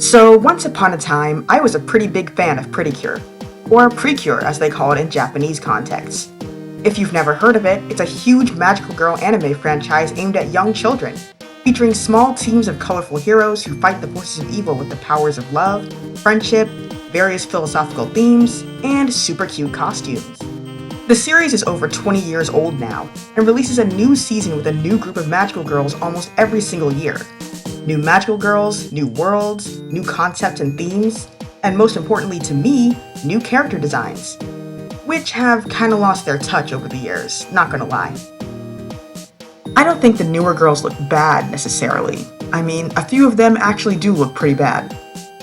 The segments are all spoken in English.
So, once upon a time, I was a pretty big fan of Precure, or Precure as they call it in Japanese contexts. If you've never heard of it, it's a huge magical girl anime franchise aimed at young children, featuring small teams of colorful heroes who fight the forces of evil with the powers of love, friendship, various philosophical themes, and super cute costumes. The series is over 20 years old now, and releases a new season with a new group of magical girls almost every single year. New magical girls, new worlds, new concepts and themes, and most importantly to me, new character designs, which have kinda lost their touch over the years, not gonna lie. I don't think the newer girls look bad necessarily. I mean, a few of them actually do look pretty bad,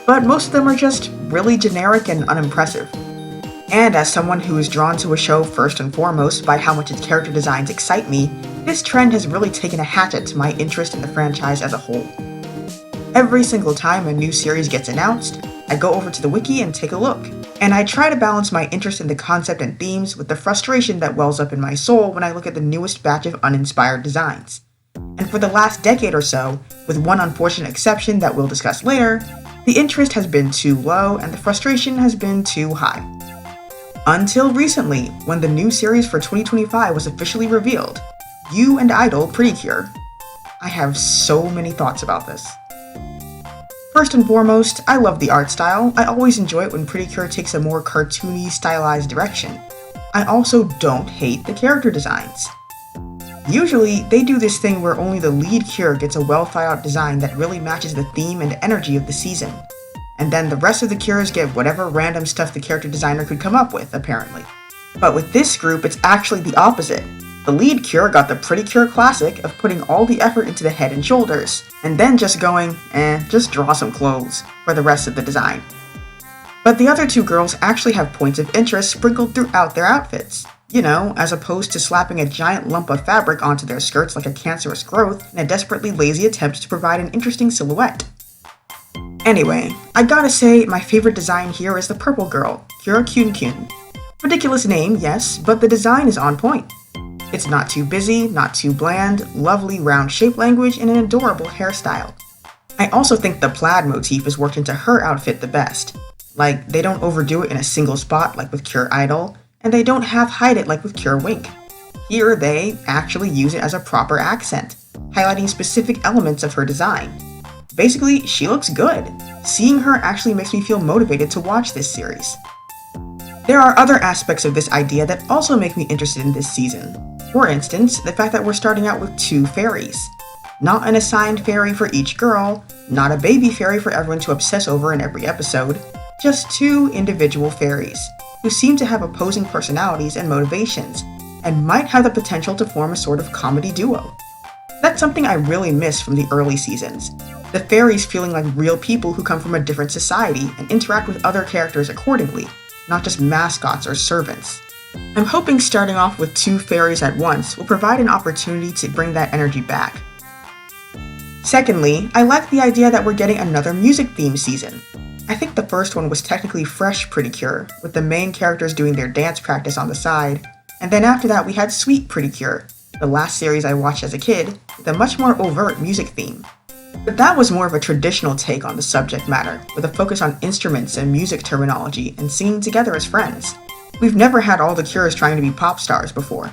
but most of them are just really generic and unimpressive. And as someone who is drawn to a show first and foremost by how much its character designs excite me, this trend has really taken a hatchet to my interest in the franchise as a whole. Every single time a new series gets announced, I go over to the wiki and take a look, and I try to balance my interest in the concept and themes with the frustration that wells up in my soul when I look at the newest batch of uninspired designs. And for the last decade or so, with one unfortunate exception that we'll discuss later, the interest has been too low and the frustration has been too high. Until recently, when the new series for 2025 was officially revealed, You and Idol Precure. I have so many thoughts about this. First and foremost, I love the art style. I always enjoy it when Precure takes a more cartoony, stylized direction. I also don't hate the character designs. Usually, they do this thing where only the lead cure gets a well thought out design that really matches the theme and energy of the season. And then the rest of the cures get whatever random stuff the character designer could come up with, apparently. But with this group, it's actually the opposite. The lead cure got the Precure classic of putting all the effort into the head and shoulders, and then just going, just draw some clothes for the rest of the design. But the other two girls actually have points of interest sprinkled throughout their outfits. You know, as opposed to slapping a giant lump of fabric onto their skirts like a cancerous growth in a desperately lazy attempt to provide an interesting silhouette. Anyway, I gotta say, my favorite design here is the purple girl, Kira Kyun. Ridiculous name, yes, but the design is on point. It's not too busy, not too bland, lovely round shape language, and an adorable hairstyle. I also think the plaid motif is worked into her outfit the best. Like, they don't overdo it in a single spot like with Cure Idol, and they don't half-hide it like with Cure Wink. Here, they actually use it as a proper accent, highlighting specific elements of her design. Basically, she looks good. Seeing her actually makes me feel motivated to watch this series. There are other aspects of this idea that also make me interested in this season. For instance, the fact that we're starting out with two fairies. Not an assigned fairy for each girl, not a baby fairy for everyone to obsess over in every episode, just two individual fairies, who seem to have opposing personalities and motivations, and might have the potential to form a sort of comedy duo. That's something I really miss from the early seasons. The fairies feeling like real people who come from a different society and interact with other characters accordingly, not just mascots or servants. I'm hoping starting off with two fairies at once will provide an opportunity to bring that energy back. Secondly, I like the idea that we're getting another music theme season. I think the first one was technically fresh Precure, with the main characters doing their dance practice on the side, and then after that we had Sweet Precure, the last series I watched as a kid, with a much more overt music theme. But that was more of a traditional take on the subject matter, with a focus on instruments and music terminology and singing together as friends. We've never had all the cures trying to be pop stars before.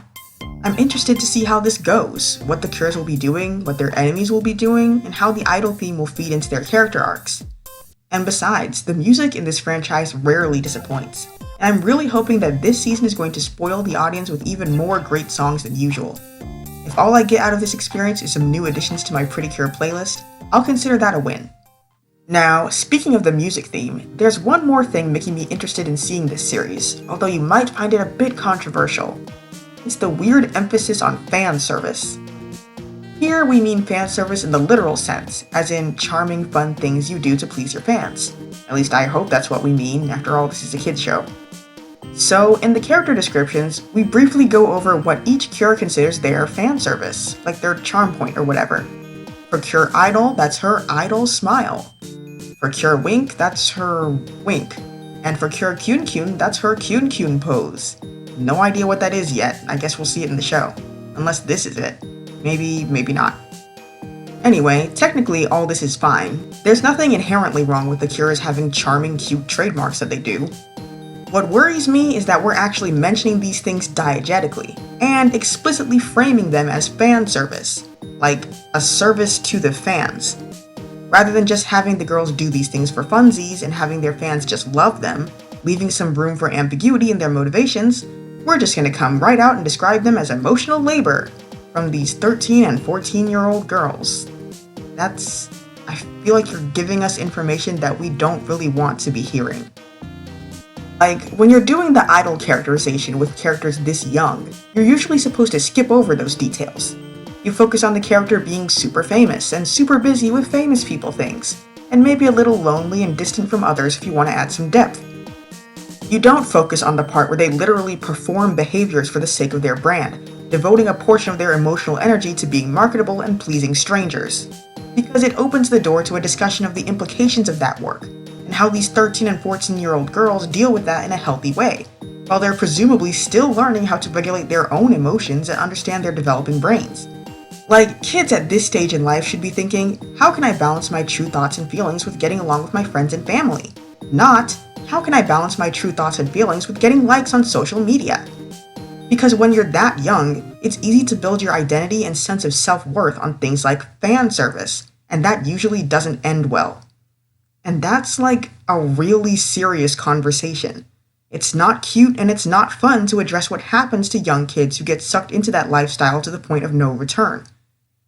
I'm interested to see how this goes, what the cures will be doing, what their enemies will be doing, and how the idol theme will feed into their character arcs. And besides, the music in this franchise rarely disappoints, and I'm really hoping that this season is going to spoil the audience with even more great songs than usual. If all I get out of this experience is some new additions to my Precure playlist, I'll consider that a win. Now, speaking of the music theme, there's one more thing making me interested in seeing this series, although you might find it a bit controversial. It's the weird emphasis on fan service. Here we mean fan service in the literal sense, as in charming, fun things you do to please your fans. At least I hope that's what we mean, after all this is a kids show. So, in the character descriptions, we briefly go over what each cure considers their fan service, like their charm point or whatever. For Cure Idol, that's her idol smile. For Cure Wink, that's her wink. And for Cure Kyun, that's her Kyun pose. No idea what that is yet, I guess we'll see it in the show. Unless this is it. Maybe not. Anyway, technically all this is fine. There's nothing inherently wrong with the Cures having charming, cute trademarks that they do. What worries me is that we're actually mentioning these things diegetically, and explicitly framing them as fan service, like a service to the fans. Rather than just having the girls do these things for funsies and having their fans just love them, leaving some room for ambiguity in their motivations, we're just gonna come right out and describe them as emotional labor from these 13 and 14-year-old girls. I feel like you're giving us information that we don't really want to be hearing. Like, when you're doing the idol characterization with characters this young, you're usually supposed to skip over those details. You focus on the character being super famous and super busy with famous people things, and maybe a little lonely and distant from others if you want to add some depth. You don't focus on the part where they literally perform behaviors for the sake of their brand, devoting a portion of their emotional energy to being marketable and pleasing strangers, because it opens the door to a discussion of the implications of that work, and how these 13 and 14-year-old girls deal with that in a healthy way, while they're presumably still learning how to regulate their own emotions and understand their developing brains. Like, kids at this stage in life should be thinking, how can I balance my true thoughts and feelings with getting along with my friends and family? Not, how can I balance my true thoughts and feelings with getting likes on social media? Because when you're that young, it's easy to build your identity and sense of self-worth on things like fan service, and that usually doesn't end well. And that's like a really serious conversation. It's not cute and it's not fun to address what happens to young kids who get sucked into that lifestyle to the point of no return.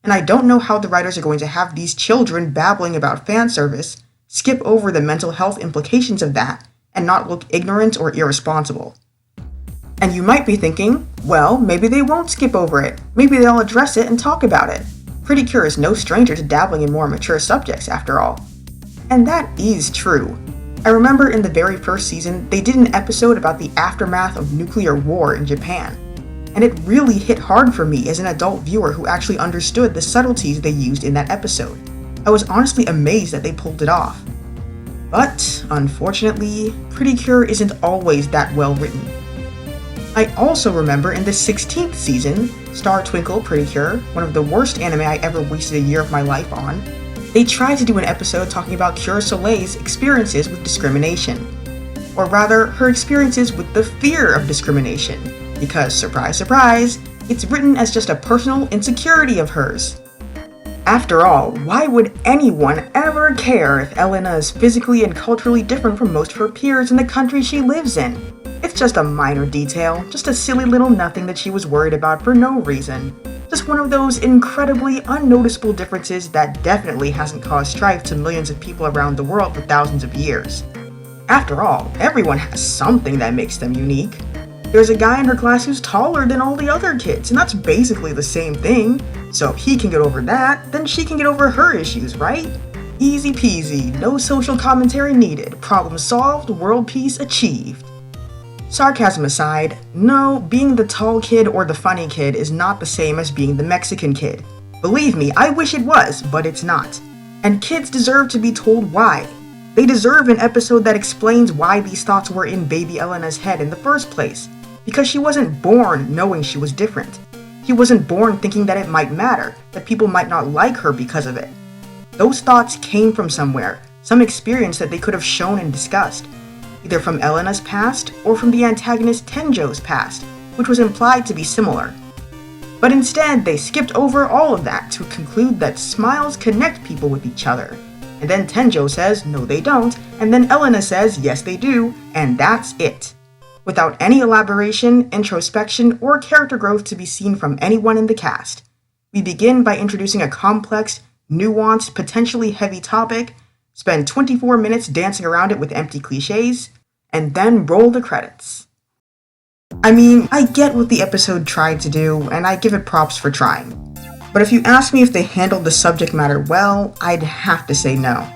And I don't know how the writers are going to have these children babbling about fan service, skip over the mental health implications of that, and not look ignorant or irresponsible. And you might be thinking, well, maybe they won't skip over it. Maybe they'll address it and talk about it. Precure is no stranger to dabbling in more mature subjects, after all. And that is true. I remember in the very first season, they did an episode about the aftermath of nuclear war in Japan. And it really hit hard for me as an adult viewer who actually understood the subtleties they used in that episode. I was honestly amazed that they pulled it off. But, unfortunately, Precure isn't always that well written. I also remember in the 16th season, Star Twinkle Precure, one of the worst anime I ever wasted a year of my life on, they tried to do an episode talking about Cure Soleil's experiences with discrimination. Or rather, her experiences with the fear of discrimination. Because, surprise, surprise, it's written as just a personal insecurity of hers. After all, why would anyone ever care if Elena is physically and culturally different from most of her peers in the country she lives in? It's just a minor detail, just a silly little nothing that she was worried about for no reason. Just one of those incredibly unnoticeable differences that definitely hasn't caused strife to millions of people around the world for thousands of years. After all, everyone has something that makes them unique. There's a guy in her class who's taller than all the other kids, and that's basically the same thing. So if he can get over that, then she can get over her issues, right? Easy peasy, no social commentary needed, problem solved, world peace achieved. Sarcasm aside, no, being the tall kid or the funny kid is not the same as being the Mexican kid. Believe me, I wish it was, but it's not. And kids deserve to be told why. They deserve an episode that explains why these thoughts were in baby Elena's head in the first place. Because she wasn't born knowing she was different. She wasn't born thinking that it might matter, that people might not like her because of it. Those thoughts came from somewhere, some experience that they could have shown and discussed. Either from Elena's past, or from the antagonist Tenjo's past, which was implied to be similar. But instead, they skipped over all of that to conclude that smiles connect people with each other. And then Tenjo says, no they don't, and then Elena says, yes they do, and that's it. Without any elaboration, introspection, or character growth to be seen from anyone in the cast. We begin by introducing a complex, nuanced, potentially heavy topic, spend 24 minutes dancing around it with empty cliches, and then roll the credits. I mean, I get what the episode tried to do, and I give it props for trying. But if you ask me if they handled the subject matter well, I'd have to say no.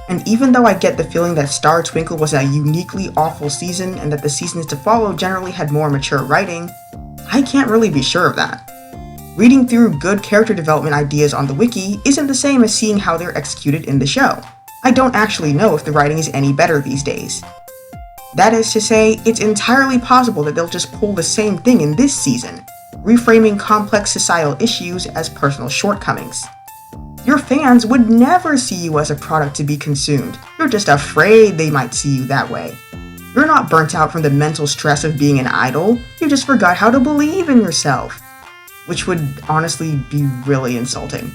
And even though I get the feeling that Star Twinkle was a uniquely awful season and that the seasons to follow generally had more mature writing, I can't really be sure of that. Reading through good character development ideas on the wiki isn't the same as seeing how they're executed in the show. I don't actually know if the writing is any better these days. That is to say, it's entirely possible that they'll just pull the same thing in this season, reframing complex societal issues as personal shortcomings. Your fans would never see you as a product to be consumed. You're just afraid they might see you that way. You're not burnt out from the mental stress of being an idol, you just forgot how to believe in yourself. Which would honestly be really insulting.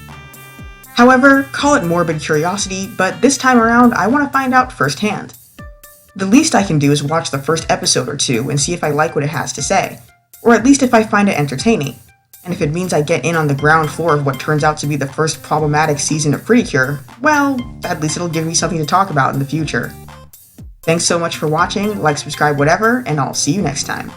However, call it morbid curiosity, but this time around I want to find out firsthand. The least I can do is watch the first episode or two and see if I like what it has to say, or at least if I find it entertaining. And if it means I get in on the ground floor of what turns out to be the first problematic season of Precure, well, at least it'll give me something to talk about in the future. Thanks so much for watching, like, subscribe, whatever, and I'll see you next time.